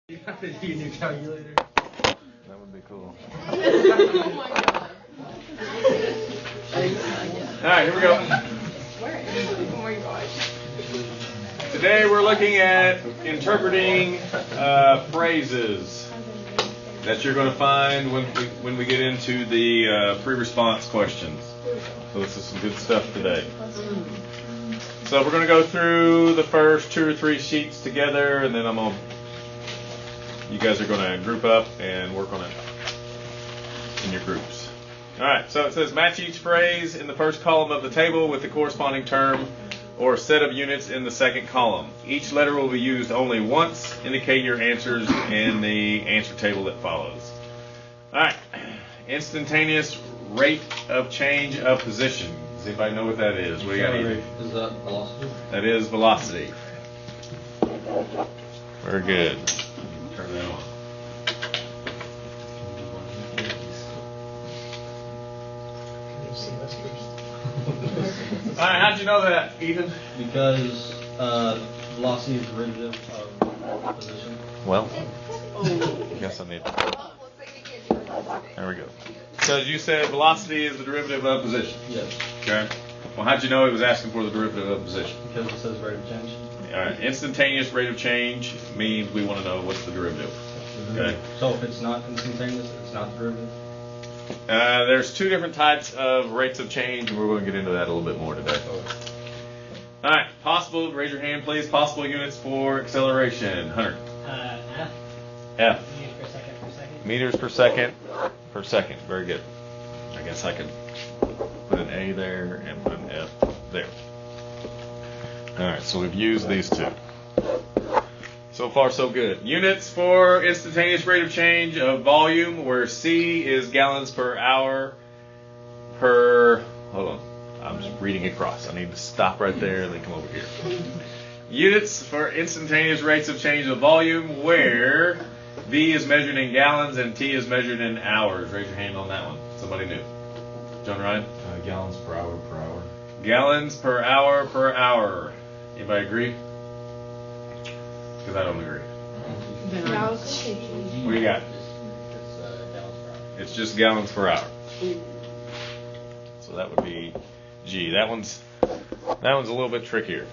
You have to use your calculator. That would be cool. Oh my god. Alright, here we go. Oh my gosh. Today we're looking at interpreting phrases that you're going to find when we get into the pre-response questions. So this is some good stuff today. So we're going to go through the first 2 or 3 sheets together, and then you guys are going to group up and work on it in your groups. Alright, so it says match each phrase in the first column of the table with the corresponding term or set of units in the second column. Each letter will be used only once. Indicate your answers in the answer table that follows. Alright, instantaneous rate of change of position. Does anybody know what that is? What do you got? Is that velocity? That is velocity. Very good. Turn that on. Alright, how'd you know that, Ethan? Because velocity is derivative of position. Well, I guess I need. There we go. So you said velocity is the derivative of position. Yes. Okay. Well, how'd you know it was asking for the derivative of position? Because it says rate of change. Alright, instantaneous rate of change means we want to know what's the derivative. Okay. So if it's not instantaneous, it's not derivative? There's 2 different types of rates of change, and we're going to get into that a little bit more today. Alright, possible, raise your hand please, possible units for acceleration. Hunter. F. F. Meters per second Per second. Very good. I guess I can put an A there and put an F there. Alright, so we've used these 2. So far, so good. Units for instantaneous rate of change of volume, where C is gallons per hour per... Hold on. I'm just reading across. I need to stop right there and then come over here. Units for instantaneous rates of change of volume, where V is measured in gallons and T is measured in hours. Raise your hand on that one. Somebody new. John Ryan? Gallons per hour per hour. Gallons per hour per hour. Anybody agree? Because I don't agree. What do you got? It's just gallons per hour. So that would be G. That one's a little bit trickier.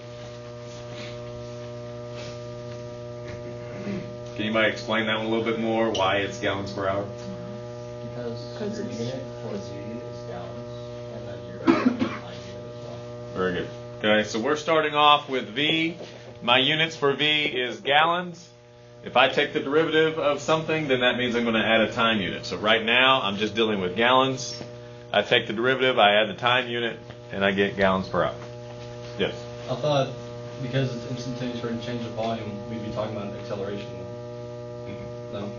Can anybody explain that one a little bit more? Why it's gallons per hour? Because your unit for Z is gallons, and then your time unit as well. Very good. Okay, so we're starting off with V. My units for V is gallons. If I take the derivative of something, then that means I'm going to add a time unit. So right now, I'm just dealing with gallons. I take the derivative, I add the time unit, and I get gallons per hour. Yes? I thought because it's instantaneous rate of change of volume, we'd be talking about acceleration. No?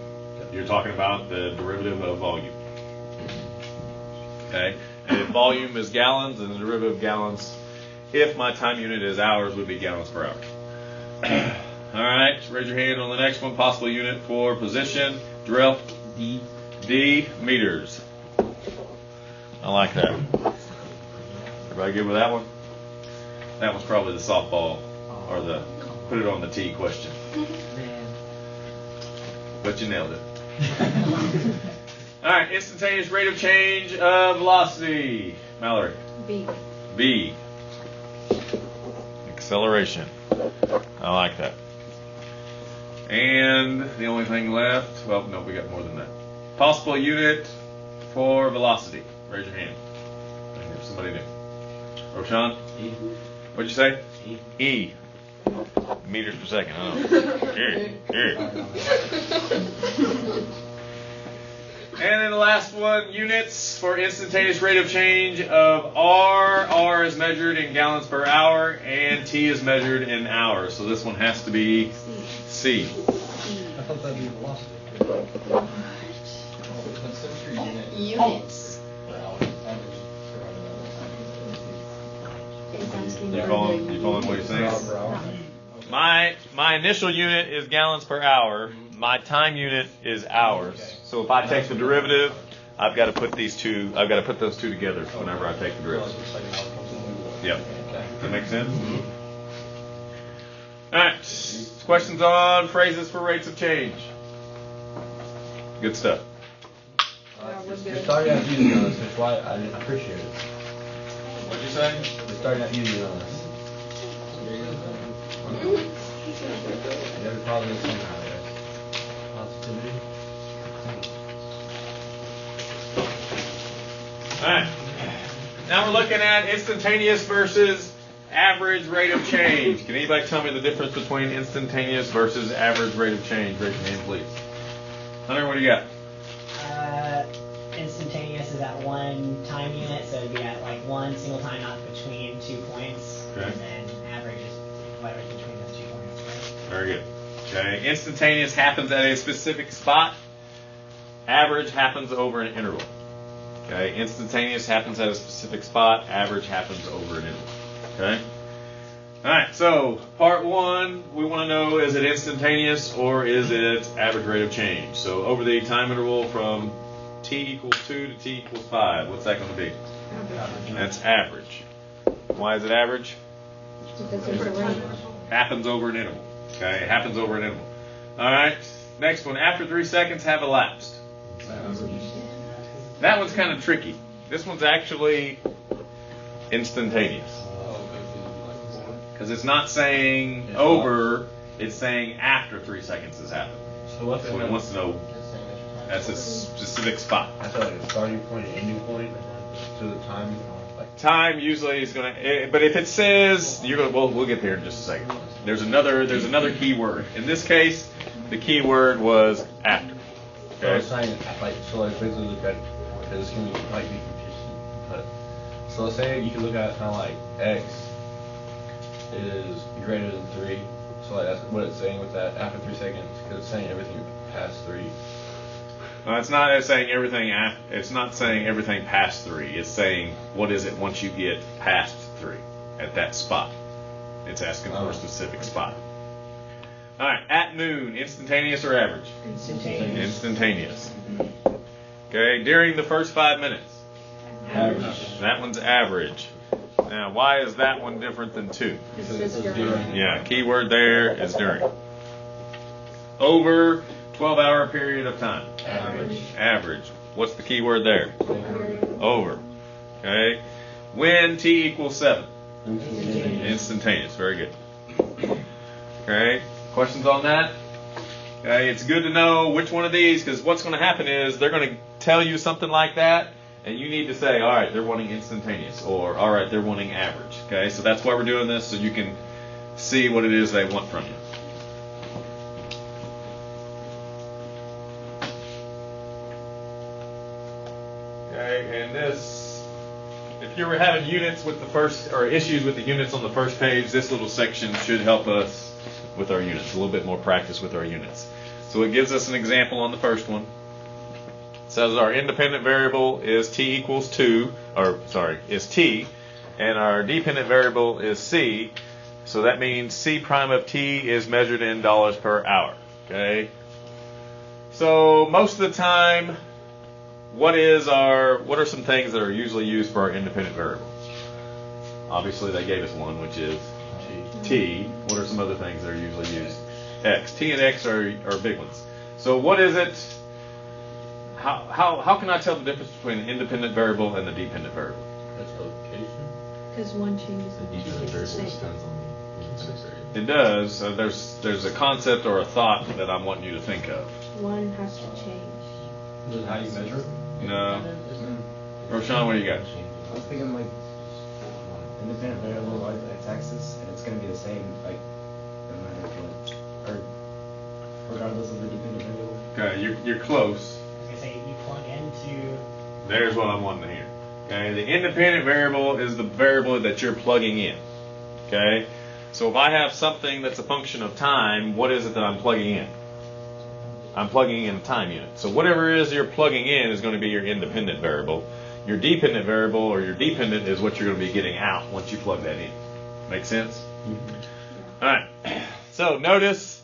You're talking about the derivative of volume. Okay? And if volume is gallons, then the derivative of gallons, if my time unit is hours, would be gallons per hour. Alright, raise your hand on the next one. Possible unit for position. Drill. D. D, meters. I like that. Everybody good with that one? That one's probably the softball, or the put it on the T question. But you nailed it. Alright, instantaneous rate of change of velocity. Mallory. B. B. Acceleration. I like that. And the only thing left, well, no, we got more than that. Possible unit for velocity. Raise your hand. I hear somebody new. Roshan? E. What'd you say? E. E. Meters per second. Oh. Here. And then the last one, units for instantaneous rate of change of R. R is measured in gallons per hour, and T is measured in hours. So this one has to be C. I thought that'd be velocity. Consider your unit Units. per hour. I'm just throwing it out. You following what he's saying? Per hour. My initial unit is gallons per hour. My time unit is hours. So if I take the derivative, I've got to put those 2 together whenever I take the derivative. Yep. Okay. Does that make sense? Alright, questions on phrases for rates of change? Good stuff. You're starting out easy on us, that's why I appreciate it. What'd you say? You're starting out easy on us. You have a positive somehow, yes. Positivity. Alright, now we're looking at instantaneous versus average rate of change. Can anybody tell me the difference between instantaneous versus average rate of change? Raise your hand, please. Hunter, what do you got? Instantaneous is at one time unit, so it'd be at like one single time, not between 2 points. Okay. And then average is whatever between those 2 points, right? Very good. Okay, instantaneous happens at a specific spot. Average happens over an interval. Okay, instantaneous happens at a specific spot. Average happens over an interval. Okay. All right. So part one, we want to know: is it instantaneous or is it average rate of change? So over the time interval from t equals 2 to t equals 5, what's that going to be? That's average. Why is it average? Because there's a range. Happens over an interval. Okay, it happens over an interval. All right. Next one. After 3 seconds have elapsed. That one's kind of tricky. This one's actually instantaneous. Because it's not saying over, it's saying after 3 seconds has happened. So what's So it wants to know that's a specific spot. I thought like a starting point and ending point to the time. Like Time usually is going to, but if it says, you're going to, we'll get there in just a second. There's another key word. In this case, the key word was after. So I was Okay. saying, like, so like basically look at, because this can might be confusing, but so let's say you can look at it kind of like x is greater than 3. So like that's what it's saying with that after 3 seconds, because it's saying everything past 3. It's not saying everything. It's not saying everything past 3. It's saying what is it once you get past 3 at that spot. It's asking for a specific spot. All right. At noon, instantaneous or average? Instantaneous. Instantaneous. Okay. During the first 5 minutes. Average. That one's average. Now, why is that one different than 2? Because it says during. Yeah. Keyword there is during. Over 12-hour period of time. Average. Average. What's the key word there? Over. Okay. When t equals 7. Instantaneous. Very good. Okay. Questions on that? Okay. It's good to know which one of these, because what's going to happen is they're going to tell you something like that, and you need to say, all right, they're wanting instantaneous, or all right, they're wanting average. Okay. So that's why we're doing this, so you can see what it is they want from you. Okay, and this, if you were having units with the first, or issues with the units on the first page, this little section should help us with our units, a little bit more practice with our units. So it gives us an example on the first one. It says our independent variable is t equals 2, is t, and our dependent variable is c. So that means c prime of t is measured in dollars per hour. Okay. So most of the time, what are some things that are usually used for our independent variables? Obviously, they gave us one, which is t. What are some other things that are usually used? X. T and X are big ones. So what is it? How can I tell the difference between an independent variable and the dependent variable? That's location. Because one changes the same. It does. So there's a concept or a thought that I'm wanting you to think of. One has to change. Is it how you measure it? No. Roshan, what do you got? I was thinking like independent variable like x-axis, and it's going to be the same like no matter what, or regardless of the dependent variable. Okay, you're close. I was gonna say you plug into. There's what I'm wanting to hear. Okay, the independent variable is the variable that you're plugging in. Okay, so if I have something that's a function of time, what is it that I'm plugging in? I'm plugging in a time unit. So whatever it is you're plugging in is going to be your independent variable. Your dependent variable or your dependent is what you're going to be getting out once you plug that in. Make sense? All right. So notice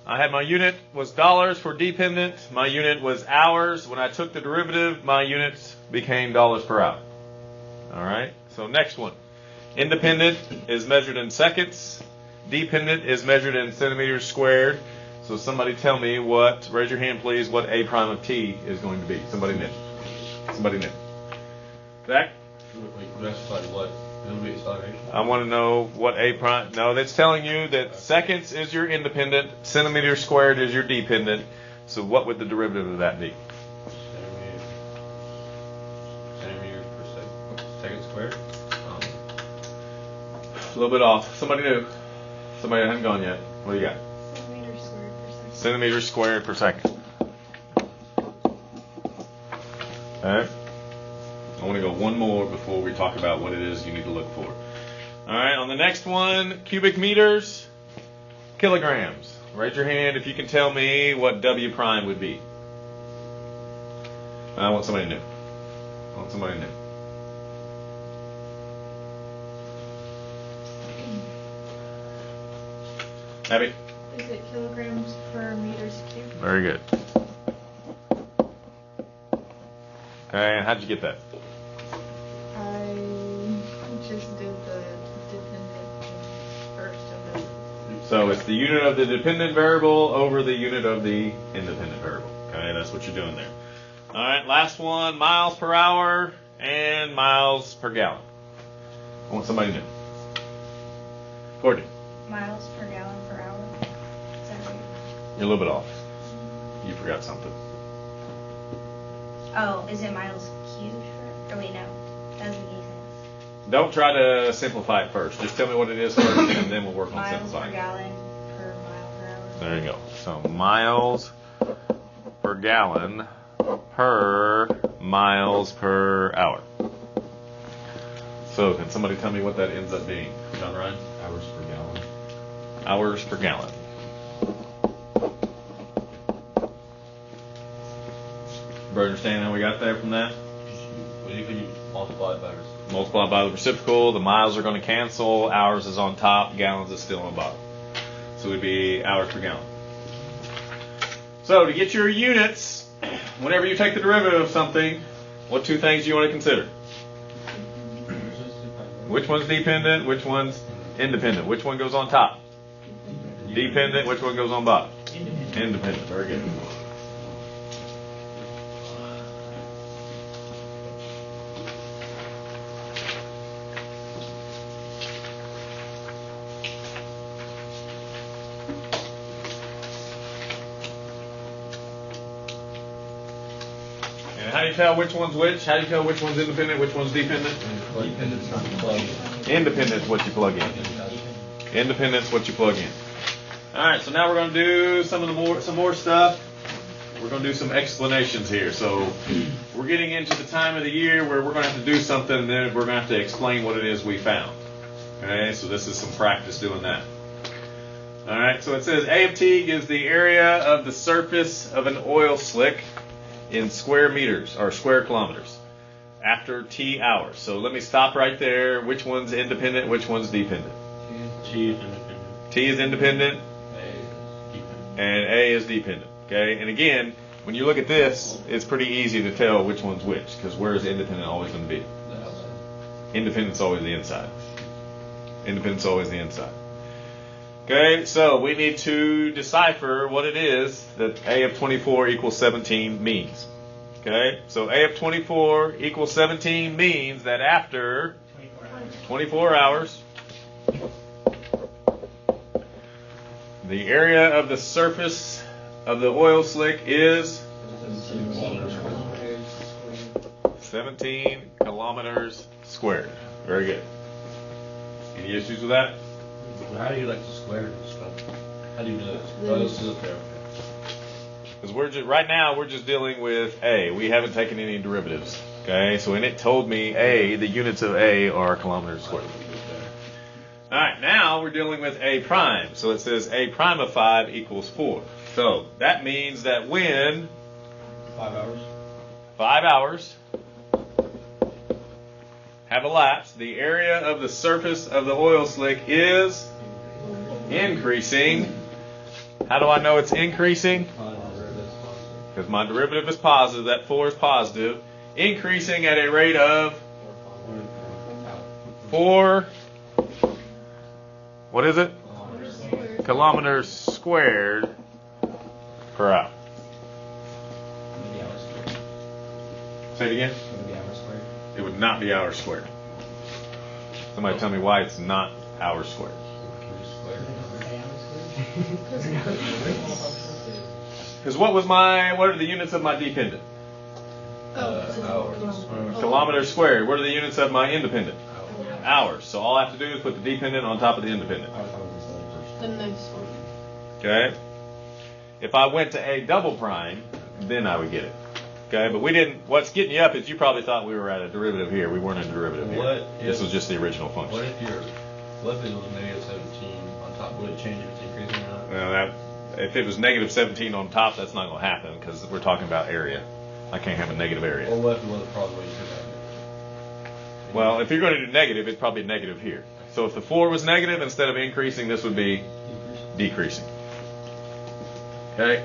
I had my unit was dollars for dependent. My unit was hours. When I took the derivative, my units became dollars per hour. All right. So next one. Independent is measured in seconds. dependent is measured in centimeters squared. So somebody tell me raise your hand please, what A prime of T is going to be. Somebody knew. Zach? That's like what? It'll be acceleration. I want to know what A prime, no, that's telling you that seconds is your independent, centimeters squared is your dependent. So what would the derivative of that be? Centimeters per second squared. A little bit off. Somebody knew. Somebody hasn't gone yet. What do you got? Centimeters squared per second. Centimeters squared per second. Alright. I want to go one more before we talk about what it is you need to look for. Alright, on the next one, cubic meters, kilograms. Raise your hand if you can tell me what W prime would be. I want somebody new. Abby? Is it kilograms per meters cubed? Very good. Okay, and how'd you get that? I just did the dependent first and then. So it's the unit of the dependent variable over the unit of the independent variable. Okay, that's what you're doing there. All right, last one, miles per hour and miles per gallon. I want somebody new. Courtney, Miles per gallon per hour. Is that right? you're a little bit off. You forgot something. Oh, is it miles cubed? Or wait, no. That doesn't make sense. Don't try to simplify it first. Just tell me what it is first, and then we'll work on Miles per simplifying. gallon per mile per hour. There you go. So miles per gallon per miles per hour. So can somebody tell me what that ends up being? John Ryan? Hours per gallon. Hours per gallon. Everybody understand how we got there from that? Well, you can multiply it by Multiply by the reciprocal, the miles are going to cancel, hours is on top, gallons is still on bottom. So it would be hours per gallon. So to get your units, whenever you take the derivative of something, what two things do you want to consider? Which one's dependent, which one's independent? Which one goes on top? Dependent, which one goes on bottom? Independent, very good. How do you tell which one's which? How do you tell which one's independent, which one's dependent? Dependent's not plug. Independent's what you plug in. Independent's what you plug in. All right, so now we're going to do some more stuff. We're going to do some explanations here. So we're getting into the time of the year where we're going to have to do something, and then we're going to have to explain what it is we found. Okay, so this is some practice doing that. All right, so it says A of T gives the area of the surface of an oil slick in square meters or square kilometers after T hours. So let me stop right there. Which one's independent? Which one's dependent? T is independent. T is independent A is dependent. and A is dependent. Okay, and again, when you look at this, it's pretty easy to tell which one's which, because where is independent always going to be? The outside. Independent's always the inside. Independent's always the inside. Okay, so we need to decipher what it is that A of 24 equals 17 means. Okay, so A of 24 equals 17 means that after 24 hours, the area of the surface of the oil slick is 17 kilometers squared. Very good. Any issues with that? How do you like to square this stuff? How do you do this? Oh, this is up there. Because right now we're just dealing with A. We haven't taken any derivatives. Okay, so when it told me A, the units of A are kilometers squared. All right, now we're dealing with A prime. So it says A prime of 5 equals 4. So that means that when 5 hours. 5 hours have elapsed, the area of the surface of the oil slick is increasing. How do I know it's increasing? Because my derivative is positive, that 4 is positive. Increasing at a rate of 4, what is it? kilometers squared per hour. Would it be hours squared? Say it again. Would it be hours squared? It would not be hours squared. Somebody tell me why it's not hours squared. Because what are the units of my dependent? Kilometers squared. What are the units of my independent? Hours. So all I have to do is put the dependent on top of the independent. I would probably say first. The next one. Okay? If I went to a double prime, then I would get it. Okay? But we didn't. What's getting you up is you probably thought we were at a derivative here. We weren't at a derivative here. This was just the original function. What if it was negative 17 on top? Would it change if it's increasing or not? Well, if it was negative 17 on top, that's not going to happen because we're talking about area. I can't have a negative area. Or what if it was a problem where you could have it? Well, if you're going to do negative, it'd probably be negative here. So if the 4 was negative, instead of increasing, this would be decreasing. Okay?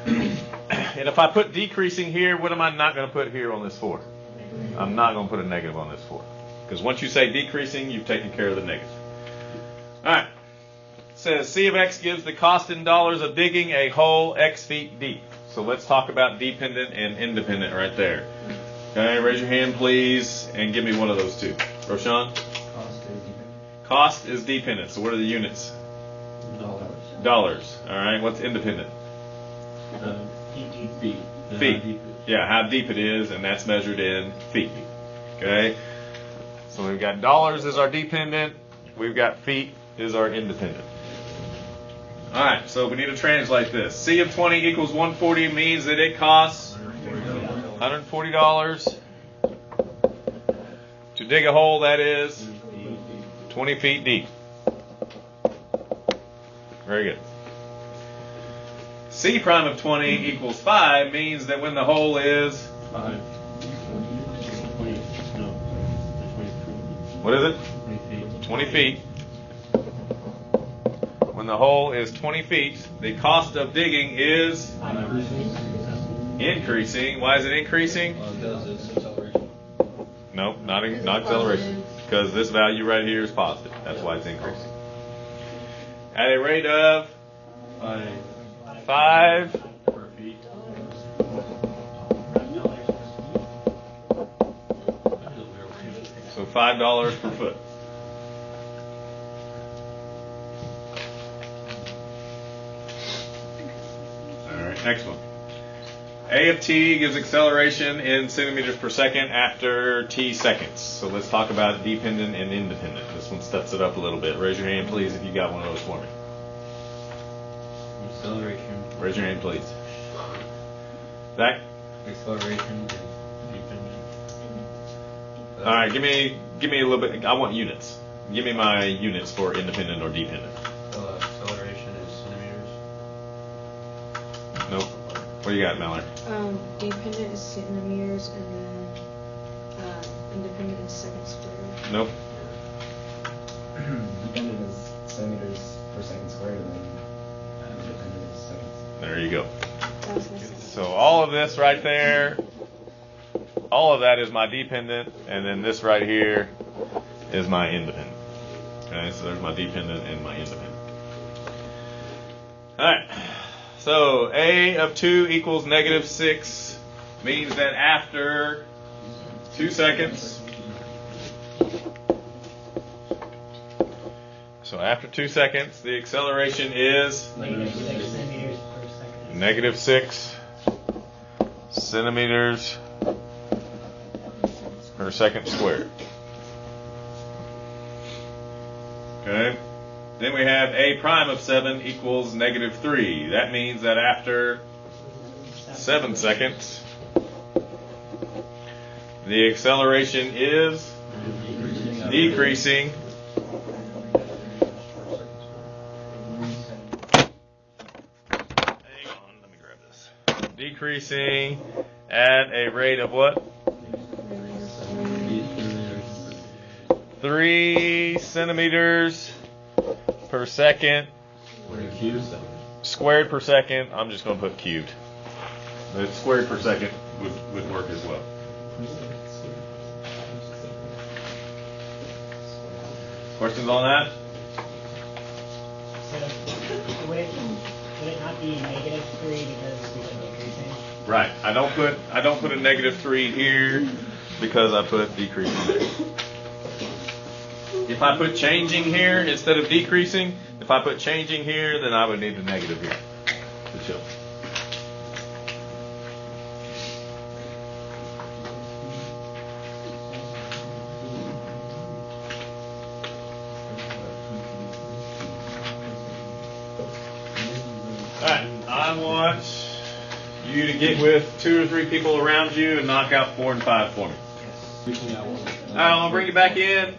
And if I put decreasing here, what am I not going to put here on this 4? I'm not going to put a negative on this 4. Because once you say decreasing, you've taken care of the negative. All right. It says C of x gives the cost in dollars of digging a hole x feet deep. So let's talk about dependent and independent right there. Okay, raise your hand, please, and give me one of those two. Roshan? Cost is dependent. Cost is dependent. So what are the units? Dollars. All right. What's independent? Feet. Feet. Yeah, how deep it is, and that's measured in feet. Okay. So we've got dollars as our dependent. We've got feet is our independent. All right. So we need to translate this. C of 20 equals 140 means that it costs $140 to dig a hole that is 20 feet deep. Very good. C prime of 20 equals 5 means that when the hole is... 5. 20, no, 23. What is it? 20 feet. 20 feet. When the hole is 20 feet, the cost of digging is increasing. Why is it increasing? Because it's acceleration. No, not acceleration. Because this value right here is positive. That's why it's increasing. At a rate of 5 Per feet. so $5 per foot. All right, next one. A of t gives acceleration in centimeters per second after t seconds. So let's talk about dependent and independent. This one steps it up a little bit. Raise your hand, please, if you got one of those for me. Acceleration. Raise your hand, please. Zach? Acceleration is dependent. All right, give me a little bit. I want units. Give me my units for independent or dependent. Acceleration is centimeters. Nope. What do you got, Mallory? Dependent is centimeters, and then independent is seconds squared. Nope. Dependent is centimeters per second squared, and then independent is seconds. There you go. That was my second. So all of this right there, all of that is my dependent, and then this right here is my independent. Okay, so there's my dependent and my independent. All right. So A of 2 equals negative 6 means that after 2 seconds, so after 2 seconds, the acceleration is Negative 6 centimeters per second. -6 centimeters per second squared. Okay. Then we have A prime of 7 equals negative 3. That means that after 7 seconds, the acceleration is decreasing. Hang on, let me grab this. Decreasing at a rate of what? 3 centimeters per second squared per second. I'm just going to put cubed. But squared per second would work as well. Questions on that? So would it not be -3 because we said decreasing? Right. I don't put a -3 here because I put decreasing there. If I put changing here instead of decreasing, if I put changing here, then I would need a negative here to show. Alright, I want you to get with 2 or 3 people around you and knock out 4 and 5 for me. Alright, I'll bring you back in.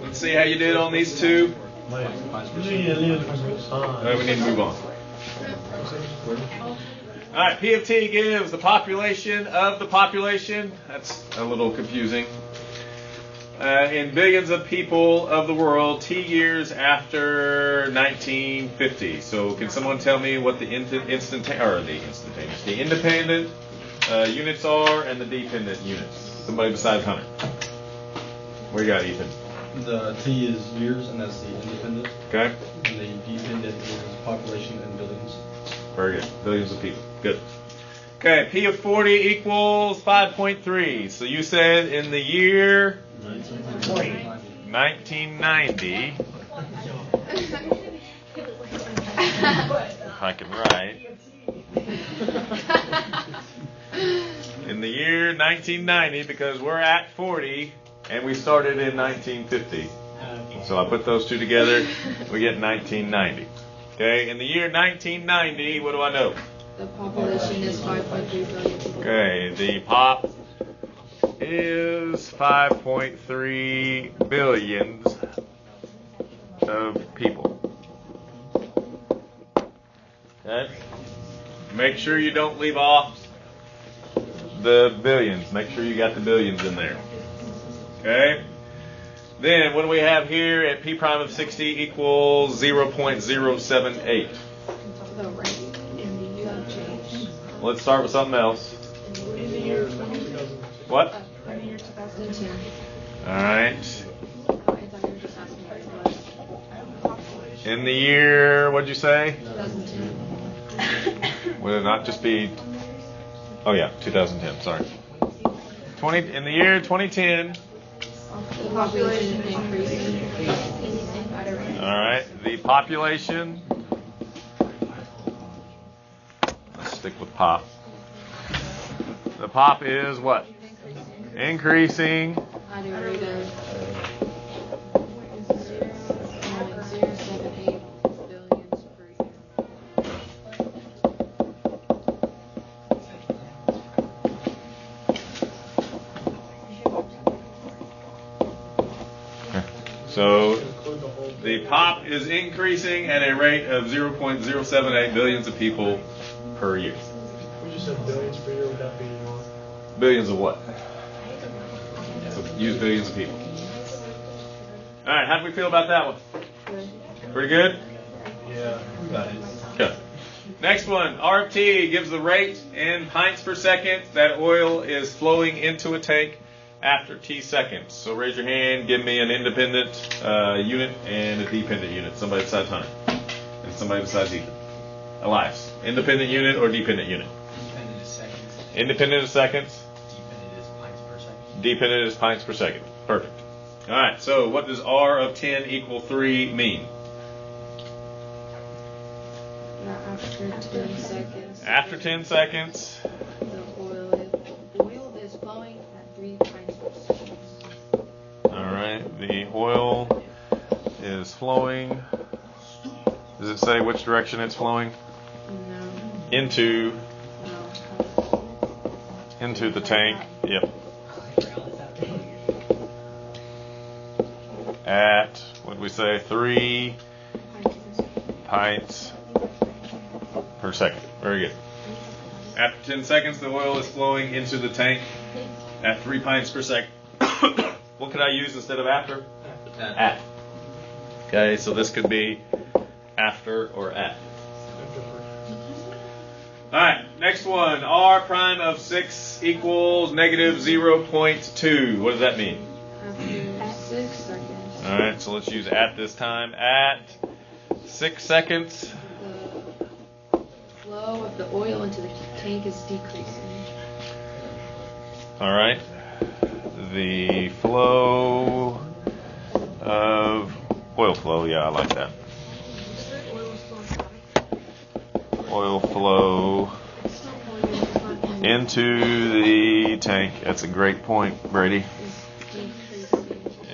Let's see how you did on these two. Alright, we need to move on. Alright, P of T gives the population of the population. That's a little confusing. In billions of people of the world, T years after 1950. So, can someone tell me what the independent units are and the dependent units? Somebody besides Hunter. Where you got, Ethan? The T is years, and that's the independent. Okay. And the dependent is population in billions. Very good. Billions of people. Good. Okay, P of 40 equals 5.3. So you said in the year 1990, if I can write, in the year 1990, because we're at 40 and we started in 1950. So I put those two together, we get 1990. Okay, in the year 1990, what do I know? The population is 5.3 billion people. Okay, the pop is 5.3 billions of people. Okay? Make sure you don't leave off the billions. Make sure you got the billions in there. Okay? Then what do we have here at P prime of 60 equals 0.078? The rate in the year change. Let's start with something else. In the year What? in the year 2010. All right. I thought you were just asking what it was. In the year, what'd you say? 2010. Would it not just be? Oh yeah, 2010. Sorry. In the year 2010. The population increasing at a rate. All right. The population. Let's stick with pop. The pop is what? Increasing. At a rate of 0.078 billions per year. So the pop is increasing at a rate of 0.078 billions of people per year. We just said billions per year, would that be more? Billions of what? So use billions of people. All right, how do we feel about that one? Pretty good? Yeah, we got it. Okay. Next one, R of T gives the rate in pints per second that oil is flowing into a tank after T seconds. So raise your hand, give me an independent unit and a dependent unit. Somebody besides Hunter. And somebody besides Ethan. Elias. Independent unit or dependent unit? Independent is seconds. Independent is seconds. Dependent is pints per second. Dependent is pints per second. Perfect. All right, so what does R of 10 equal 3 mean? After 10 seconds. After 10 seconds. The oil is flowing at 3 pints per second. All right, the oil is flowing. Does it say which direction it's flowing? No. Into No. the tank. Yep. At, what did we say, 3 pints per second. Very good. After 10 seconds, the oil is flowing into the tank at 3 pints per second. What could I use instead of after? At. Okay, so this could be after or at. All right, next one. R prime of 6 equals negative 0.2. What does that mean? After 6 seconds. All right, so let's use at this time. At 6 seconds. The flow of the oil into the tank is decreasing. All right. The flow of oil flow. Yeah, I like that. Oil flow into the tank. That's a great point, Brady.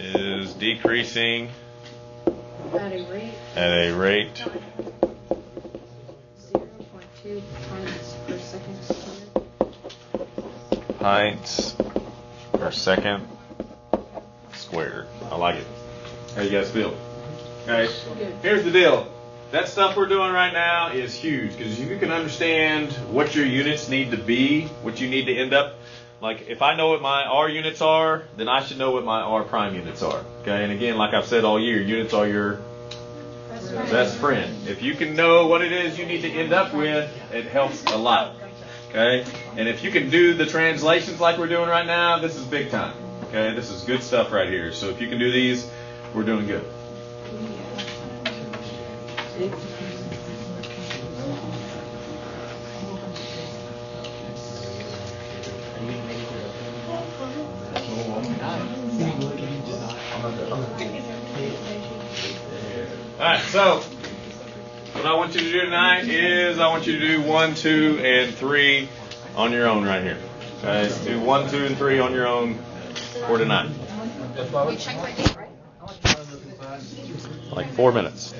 Is decreasing At a rate. at a rate 0.2 pints per second squared. pints per second squared. I like it. How you guys feel? Okay. Here's the deal. That stuff we're doing right now is huge because if you can understand what your units need to be, what you need to end up, like if I know what my R units are, then I should know what my R prime units are. Okay. And again, like I've said all year, units are your best friend. If you can know what it is you need to end up with, it helps a lot. Okay? And if you can do the translations like we're doing right now, this is big time. Okay? This is good stuff right here. So if you can do these, we're doing good. Alright, so what I want you to do tonight is I want you to do 1, 2, and 3 on your own right here. Okay, so do 1, 2, and 3 on your own for tonight. You check my date, right? Like 4 minutes.